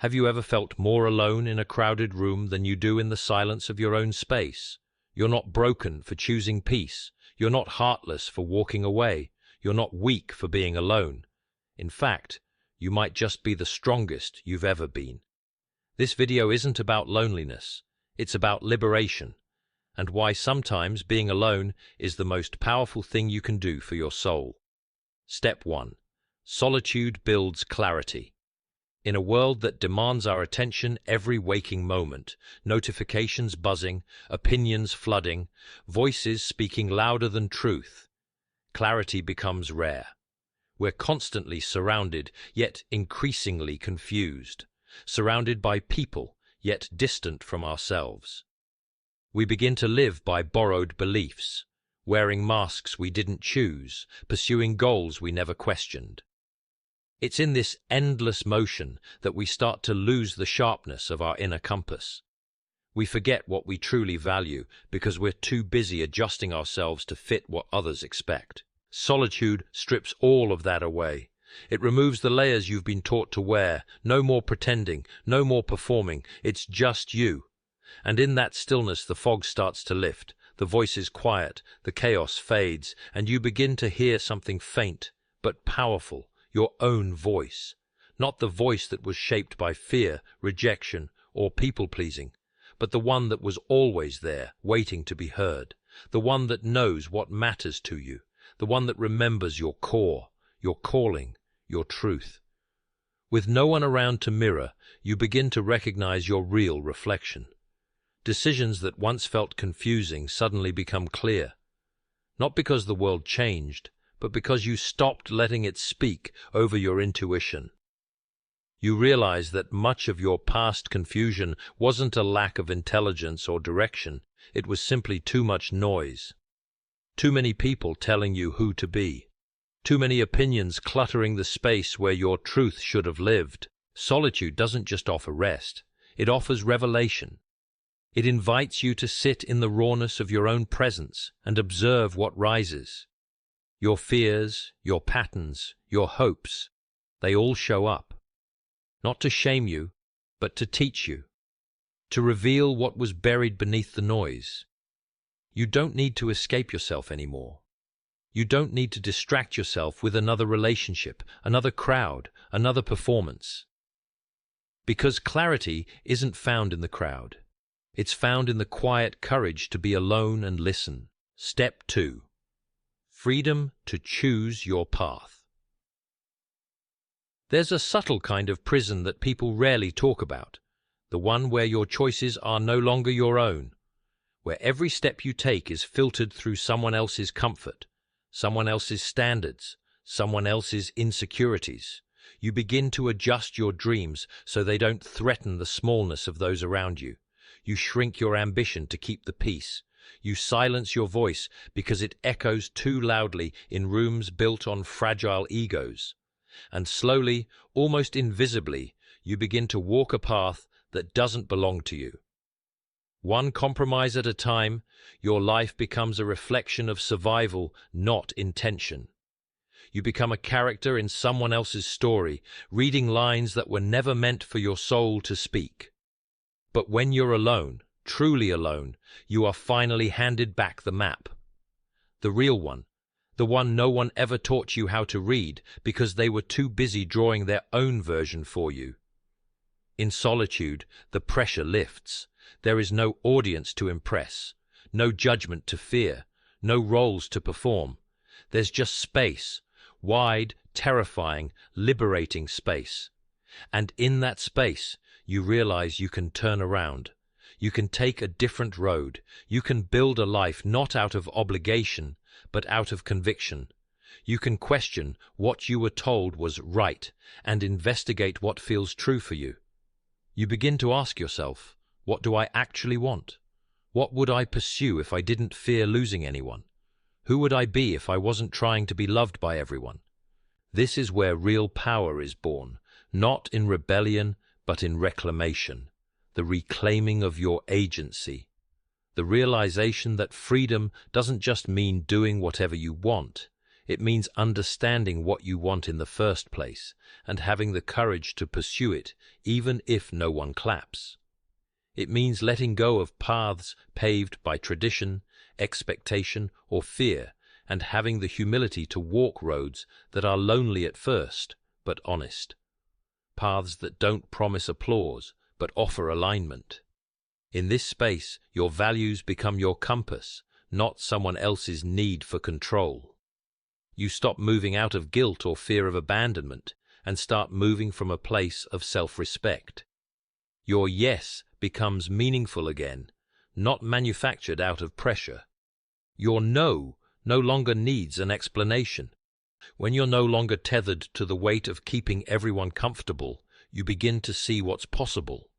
Have you ever felt more alone in a crowded room than you do in the silence of your own space? You're not broken for choosing peace. You're not heartless for walking away. You're not weak for being alone. In fact, you might just be the strongest you've ever been. This video isn't about loneliness. It's about liberation, and why sometimes being alone is the most powerful thing you can do for your soul. Step 1. Solitude builds clarity. In a world that demands our attention every waking moment, notifications buzzing, opinions flooding, voices speaking louder than truth, clarity becomes rare. We're constantly surrounded, yet increasingly confused, surrounded by people, yet distant from ourselves. We begin to live by borrowed beliefs, wearing masks we didn't choose, pursuing goals we never questioned. It's in this endless motion that we start to lose the sharpness of our inner compass. We forget what we truly value because we're too busy adjusting ourselves to fit what others expect. Solitude strips all of that away. It removes the layers you've been taught to wear. No more pretending, no more performing. It's just you. And in that stillness, the fog starts to lift. The voices quiet, the chaos fades, and you begin to hear something faint but powerful. Your own voice, not the voice that was shaped by fear, rejection, or people-pleasing, but the one that was always there, waiting to be heard, the one that knows what matters to you, the one that remembers your core, your calling, your truth. With no one around to mirror, you begin to recognize your real reflection. Decisions that once felt confusing suddenly become clear, not because the world changed, but because you stopped letting it speak over your intuition. You realize that much of your past confusion wasn't a lack of intelligence or direction, it was simply too much noise. Too many people telling you who to be. Too many opinions cluttering the space where your truth should have lived. Solitude doesn't just offer rest, it offers revelation. It invites you to sit in the rawness of your own presence and observe what rises. Your fears, your patterns, your hopes, they all show up. Not to shame you, but to teach you. To reveal what was buried beneath the noise. You don't need to escape yourself anymore. You don't need to distract yourself with another relationship, another crowd, another performance. Because clarity isn't found in the crowd. It's found in the quiet courage to be alone and listen. Step 2. Freedom to choose your path. There's a subtle kind of prison that people rarely talk about, the one where your choices are no longer your own, where every step you take is filtered through someone else's comfort, someone else's standards, someone else's insecurities. You begin to adjust your dreams so they don't threaten the smallness of those around you. You shrink your ambition to keep the peace. You silence your voice because it echoes too loudly in rooms built on fragile egos. And slowly, almost invisibly, you begin to walk a path that doesn't belong to you. One compromise at a time, your life becomes a reflection of survival, not intention. You become a character in someone else's story, reading lines that were never meant for your soul to speak. But when you're alone, truly alone, you are finally handed back the map. The real one, the one no one ever taught you how to read because they were too busy drawing their own version for you. In solitude, the pressure lifts. There is no audience to impress, no judgment to fear, no roles to perform. There's just space, wide, terrifying, liberating space. And in that space, you realize you can turn around. You can take a different road. You can build a life not out of obligation, but out of conviction. You can question what you were told was right and investigate what feels true for you. You begin to ask yourself, what do I actually want? What would I pursue if I didn't fear losing anyone? Who would I be if I wasn't trying to be loved by everyone? This is where real power is born, not in rebellion, but in reclamation, the reclaiming of your agency, the realization that freedom doesn't just mean doing whatever you want. It means understanding what you want in the first place and having the courage to pursue it, even if no one claps. It means letting go of paths paved by tradition, expectation, or fear, and having the humility to walk roads that are lonely at first, but honest. Paths that don't promise applause, but offer alignment. In this space, your values become your compass, not someone else's need for control. You stop moving out of guilt or fear of abandonment and start moving from a place of self-respect. Your yes becomes meaningful again, not manufactured out of pressure. Your no longer needs an explanation. When you're no longer tethered to the weight of keeping everyone comfortable, you begin to see what's possible.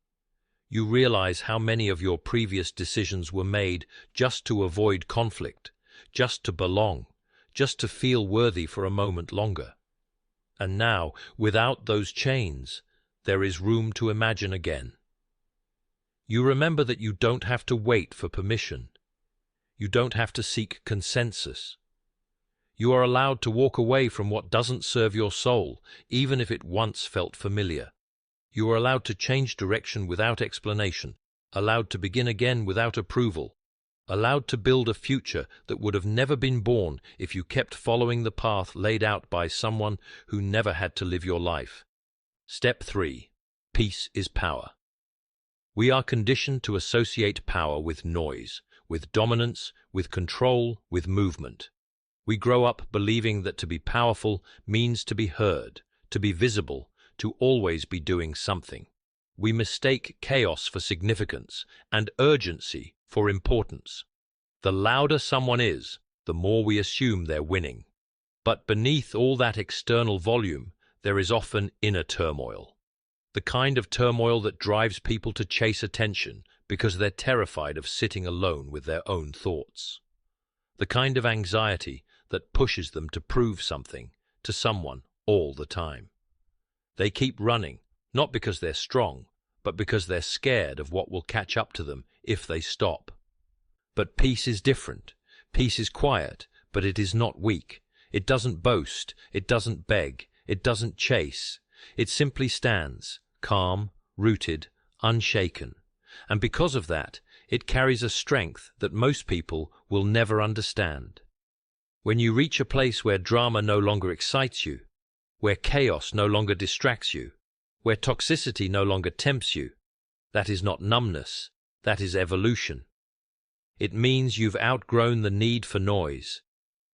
You realize how many of your previous decisions were made just to avoid conflict, just to belong, just to feel worthy for a moment longer. And now, without those chains, there is room to imagine again. You remember that you don't have to wait for permission. You don't have to seek consensus. You are allowed to walk away from what doesn't serve your soul, even if it once felt familiar. You are allowed to change direction without explanation, allowed to begin again without approval, allowed to build a future that would have never been born if you kept following the path laid out by someone who never had to live your life. Step 3. Peace is power. We are conditioned to associate power with noise, with dominance, with control, with movement. We grow up believing that to be powerful means to be heard, to be visible, to always be doing something. We mistake chaos for significance and urgency for importance. The louder someone is, the more we assume they're winning. But beneath all that external volume, there is often inner turmoil. The kind of turmoil that drives people to chase attention because they're terrified of sitting alone with their own thoughts. The kind of anxiety that pushes them to prove something to someone all the time. They keep running, not because they're strong, but because they're scared of what will catch up to them if they stop. But peace is different. Peace is quiet, but it is not weak. It doesn't boast, it doesn't beg, it doesn't chase. It simply stands, calm, rooted, unshaken. And because of that, it carries a strength that most people will never understand. When you reach a place where drama no longer excites you, where chaos no longer distracts you, where toxicity no longer tempts you, that is not numbness, that is evolution. It means you've outgrown the need for noise.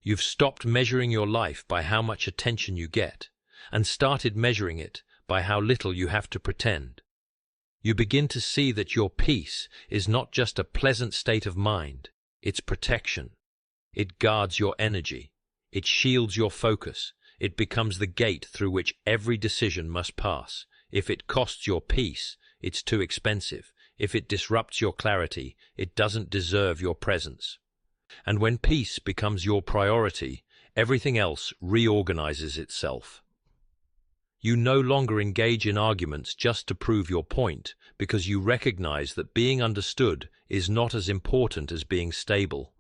You've stopped measuring your life by how much attention you get, and started measuring it by how little you have to pretend. You begin to see that your peace is not just a pleasant state of mind, it's protection. It guards your energy, it shields your focus, it becomes the gate through which every decision must pass. If it costs your peace, it's too expensive. If it disrupts your clarity, it doesn't deserve your presence. And when peace becomes your priority, everything else reorganizes itself. You no longer engage in arguments just to prove your point, because you recognize that being understood is not as important as being stable.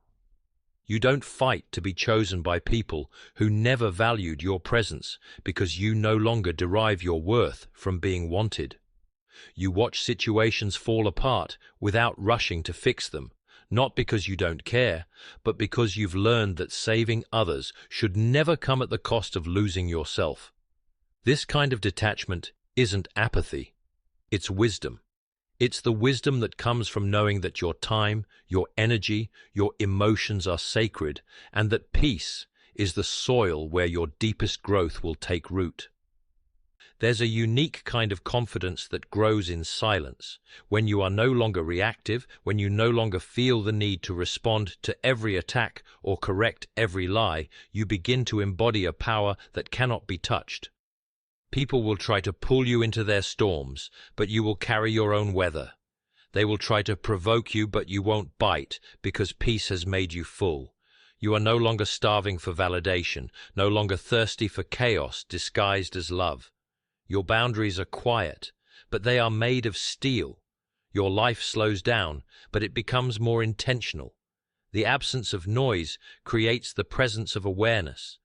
You don't fight to be chosen by people who never valued your presence, because you no longer derive your worth from being wanted. You watch situations fall apart without rushing to fix them, not because you don't care, but because you've learned that saving others should never come at the cost of losing yourself. This kind of detachment isn't apathy, it's wisdom. It's the wisdom that comes from knowing that your time, your energy, your emotions are sacred, and that peace is the soil where your deepest growth will take root. There's a unique kind of confidence that grows in silence, when you are no longer reactive, when you no longer feel the need to respond to every attack or correct every lie. You begin to embody a power that cannot be touched. People will try to pull you into their storms, but you will carry your own weather. They will try to provoke you, but you won't bite, because peace has made you full. You are no longer starving for validation, no longer thirsty for chaos disguised as love. Your boundaries are quiet, but they are made of steel. Your life slows down, but it becomes more intentional. The absence of noise creates the presence of awareness.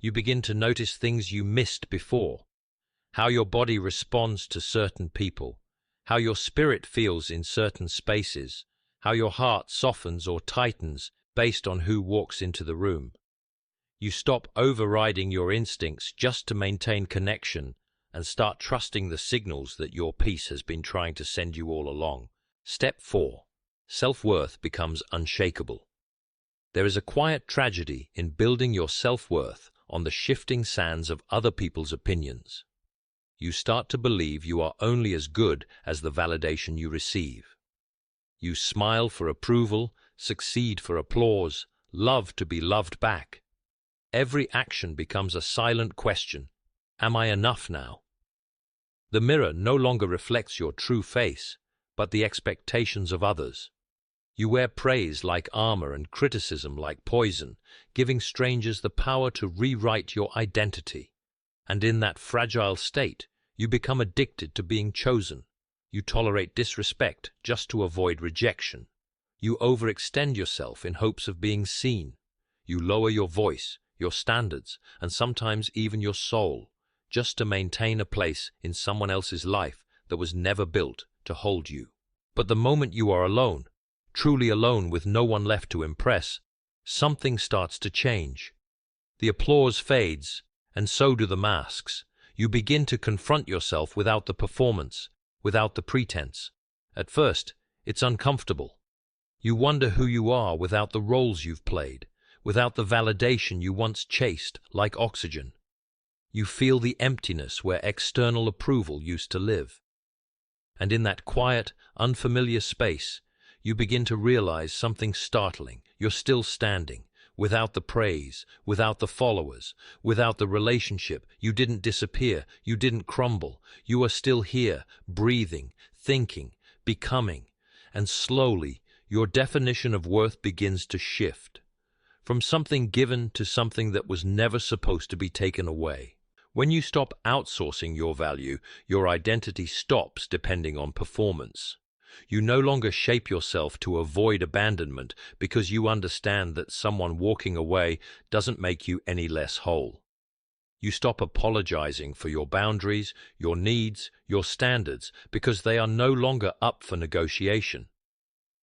You begin to notice things you missed before, how your body responds to certain people, how your spirit feels in certain spaces, how your heart softens or tightens based on who walks into the room. You stop overriding your instincts just to maintain connection and start trusting the signals that your peace has been trying to send you all along. Step 4. Self-worth becomes unshakable. There is a quiet tragedy in building your self-worth on the shifting sands of other people's opinions. You start to believe you are only as good as the validation you receive. You smile for approval, succeed for applause, love to be loved back. Every action becomes a silent question. Am I enough now? The mirror no longer reflects your true face, but the expectations of others. You wear praise like armor and criticism like poison, giving strangers the power to rewrite your identity. And in that fragile state, you become addicted to being chosen. You tolerate disrespect just to avoid rejection. You overextend yourself in hopes of being seen. You lower your voice, your standards, and sometimes even your soul, just to maintain a place in someone else's life that was never built to hold you. But the moment you are alone, truly alone with no one left to impress, something starts to change. The applause fades, and so do the masks. You begin to confront yourself without the performance, without the pretense. At first, it's uncomfortable. You wonder who you are without the roles you've played, without the validation you once chased like oxygen. You feel the emptiness where external approval used to live. And in that quiet, unfamiliar space, you begin to realize something startling. You're still standing, without the praise, without the followers, without the relationship. You didn't disappear, you didn't crumble. You are still here, breathing, thinking, becoming. And slowly, your definition of worth begins to shift. From something given to something that was never supposed to be taken away. When you stop outsourcing your value, your identity stops depending on performance. You no longer shape yourself to avoid abandonment because you understand that someone walking away doesn't make you any less whole. You stop apologizing for your boundaries, your needs, your standards, because they are no longer up for negotiation.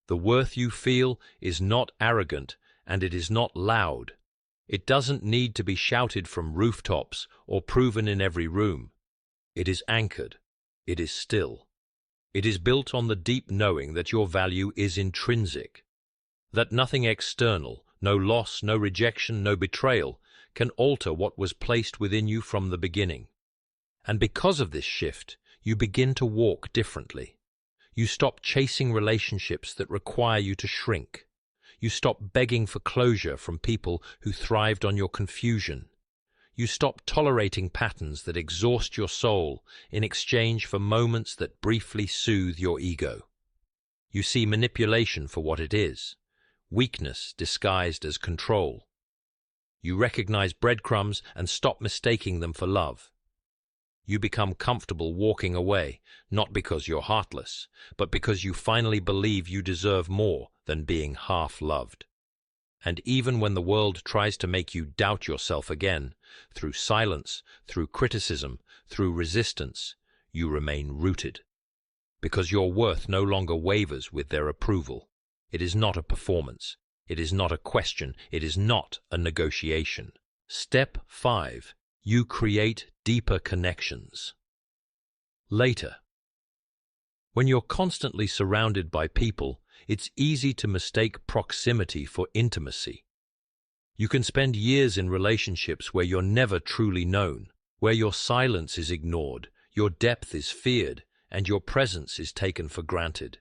The worth you feel is not arrogant, and it is not loud. It doesn't need to be shouted from rooftops or proven in every room. It is anchored. It is still. It is built on the deep knowing that your value is intrinsic, that nothing external, no loss, no rejection, no betrayal, can alter what was placed within you from the beginning. And because of this shift, you begin to walk differently. You stop chasing relationships that require you to shrink. You stop begging for closure from people who thrived on your confusion. You stop tolerating patterns that exhaust your soul in exchange for moments that briefly soothe your ego. You see manipulation for what it is, weakness disguised as control. You recognize breadcrumbs and stop mistaking them for love. You become comfortable walking away, not because you're heartless, but because you finally believe you deserve more than being half-loved. And even when the world tries to make you doubt yourself again, through silence, through criticism, through resistance, you remain rooted. Because your worth no longer wavers with their approval. It is not a performance. It is not a question. It is not a negotiation. Step 5. You create deeper connections. Later. When you're constantly surrounded by people, it's easy to mistake proximity for intimacy. You can spend years in relationships where you're never truly known, where your silence is ignored, your depth is feared, and your presence is taken for granted.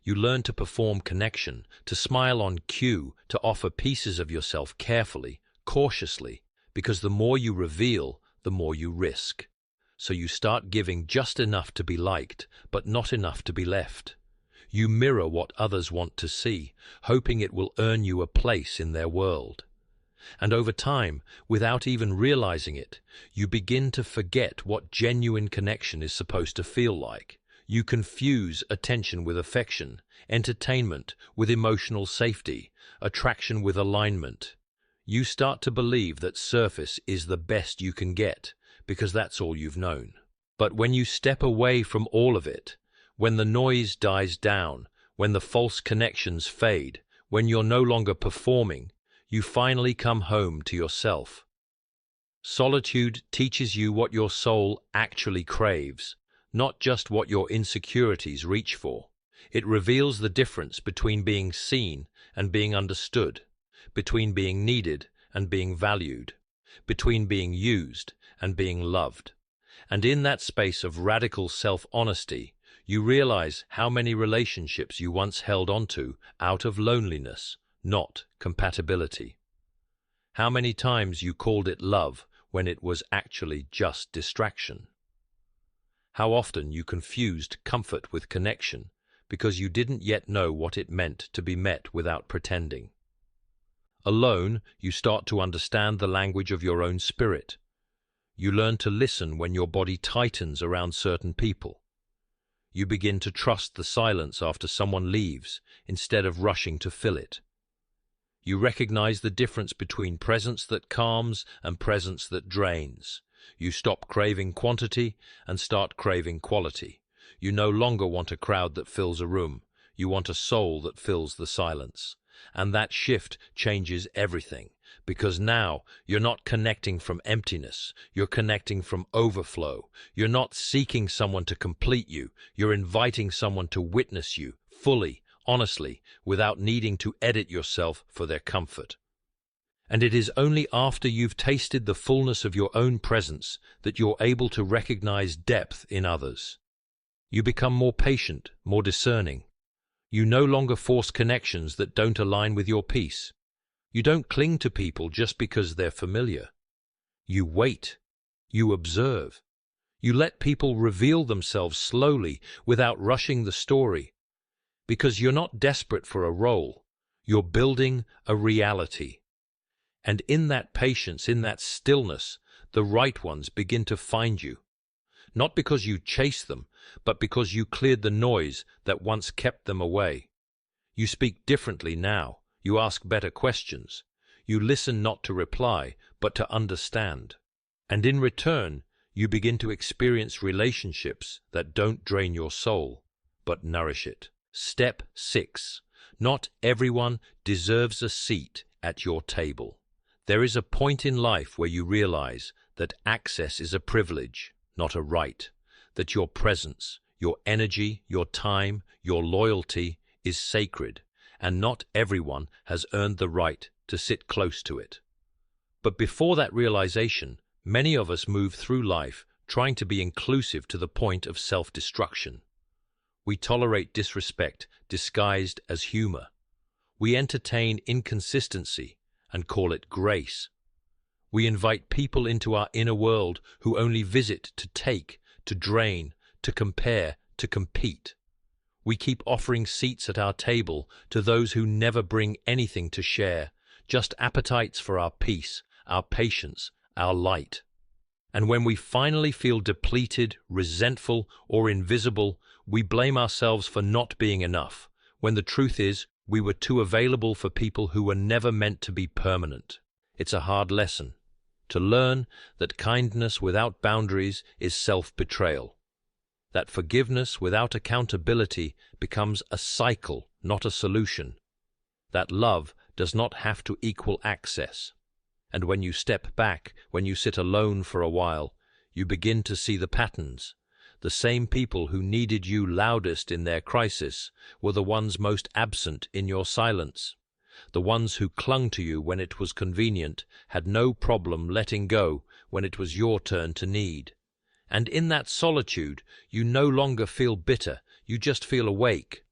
You learn to perform connection, to smile on cue, to offer pieces of yourself carefully, cautiously, because the more you reveal, the more you risk. So you start giving just enough to be liked, but not enough to be left. You mirror what others want to see, hoping it will earn you a place in their world. And over time, without even realizing it, you begin to forget what genuine connection is supposed to feel like. You confuse attention with affection, entertainment with emotional safety, attraction with alignment. You start to believe that surface is the best you can get, because that's all you've known. But when you step away from all of it, when the noise dies down, when the false connections fade, when you're no longer performing, you finally come home to yourself. Solitude teaches you what your soul actually craves, not just what your insecurities reach for. It reveals the difference between being seen and being understood, between being needed and being valued, between being used and being loved. And in that space of radical self-honesty, you realize how many relationships you once held onto out of loneliness, not compatibility. How many times you called it love when it was actually just distraction. How often you confused comfort with connection because you didn't yet know what it meant to be met without pretending. Alone, you start to understand the language of your own spirit. You learn to listen when your body tightens around certain people. You begin to trust the silence after someone leaves instead of rushing to fill it. You recognize the difference between presence that calms and presence that drains. You stop craving quantity and start craving quality. You no longer want a crowd that fills a room. You want a soul that fills the silence. And that shift changes everything, because now you're not connecting from emptiness, you're connecting from overflow. You're not seeking someone to complete you, you're inviting someone to witness you, fully, honestly, without needing to edit yourself for their comfort. And it is only after you've tasted the fullness of your own presence that you're able to recognize depth in others. You become more patient, more discerning. You no longer force connections that don't align with your peace. You don't cling to people just because they're familiar. You wait. You observe. You let people reveal themselves slowly without rushing the story. Because you're not desperate for a role. You're building a reality. And in that patience, in that stillness, the right ones begin to find you. Not because you chase them, but because you cleared the noise that once kept them away. You speak differently now. You ask better questions. You listen not to reply, but to understand. And in return, you begin to experience relationships that don't drain your soul, but nourish it. Step 6. Not everyone deserves a seat at your table. There is a point in life where you realize that access is a privilege, not a right, that your presence, your energy, your time, your loyalty is sacred, and not everyone has earned the right to sit close to it. But before that realization, many of us move through life trying to be inclusive to the point of self-destruction. We tolerate disrespect disguised as humor. We entertain inconsistency and call it grace. We invite people into our inner world who only visit to take, to drain, to compare, to compete. We keep offering seats at our table to those who never bring anything to share, just appetites for our peace, our patience, our light. And when we finally feel depleted, resentful, or invisible, we blame ourselves for not being enough, when the truth is we were too available for people who were never meant to be permanent. It's a hard lesson, to learn that kindness without boundaries is self-betrayal, that forgiveness without accountability becomes a cycle, not a solution, that love does not have to equal access. And when you step back, when you sit alone for a while, you begin to see the patterns. The same people who needed you loudest in their crisis were the ones most absent in your silence. The ones who clung to you when it was convenient had no problem letting go when it was your turn to need. And in that solitude, you no longer feel bitter, you just feel awake.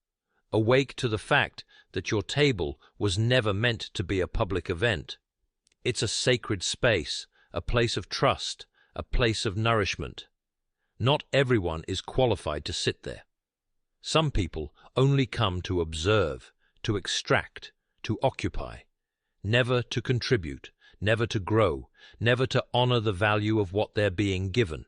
Awake to the fact that your table was never meant to be a public event. It's a sacred space, a place of trust, a place of nourishment. Not everyone is qualified to sit there. Some people only come to observe, to extract, to occupy, never to contribute, never to grow, never to honor the value of what they're being given.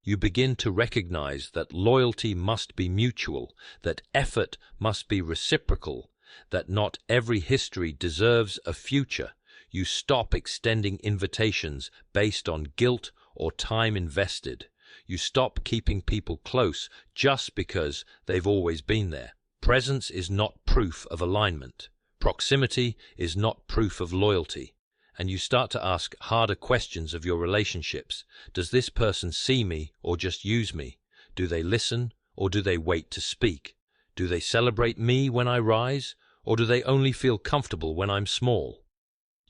You begin to recognize that loyalty must be mutual, that effort must be reciprocal, that not every history deserves a future. You stop extending invitations based on guilt or time invested. You stop keeping people close just because they've always been there. Presence is not proof of alignment. Proximity is not proof of loyalty. And you start to ask harder questions of your relationships. Does this person see me or just use me? Do they listen or do they wait to speak? Do they celebrate me when I rise or do they only feel comfortable when I'm small?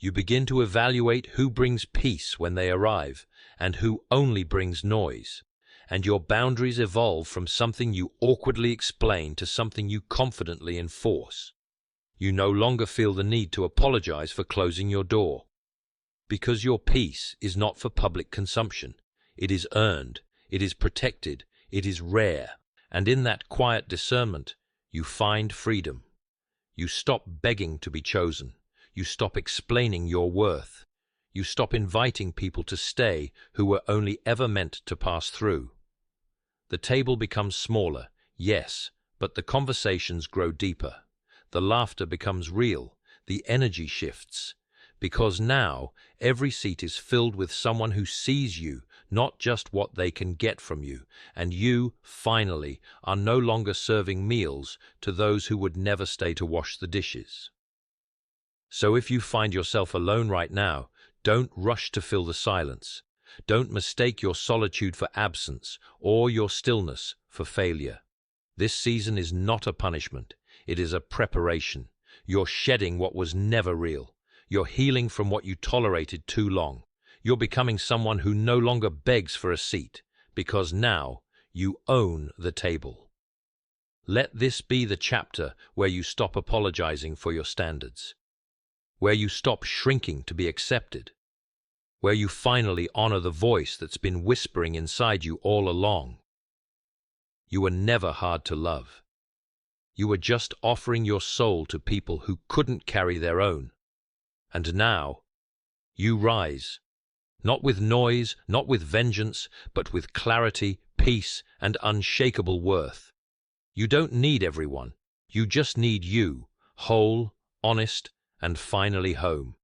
You begin to evaluate who brings peace when they arrive and who only brings noise. And your boundaries evolve from something you awkwardly explain to something you confidently enforce. You no longer feel the need to apologize for closing your door. Because your peace is not for public consumption. It is earned, it is protected, it is rare. And in that quiet discernment, you find freedom. You stop begging to be chosen. You stop explaining your worth. You stop inviting people to stay who were only ever meant to pass through. The table becomes smaller, yes, but the conversations grow deeper. The laughter becomes real. The energy shifts. Because now, every seat is filled with someone who sees you, not just what they can get from you, and you, finally, are no longer serving meals to those who would never stay to wash the dishes. So if you find yourself alone right now, don't rush to fill the silence. Don't mistake your solitude for absence or your stillness for failure. This season is not a punishment. It is a preparation. You're shedding what was never real. You're healing from what you tolerated too long. You're becoming someone who no longer begs for a seat, because now you own the table. Let this be the chapter where you stop apologizing for your standards, where you stop shrinking to be accepted, where you finally honor the voice that's been whispering inside you all along. You were never hard to love. You were just offering your soul to people who couldn't carry their own. And now, you rise, not with noise, not with vengeance, but with clarity, peace, and unshakable worth. You don't need everyone. You just need you, whole, honest, and finally home.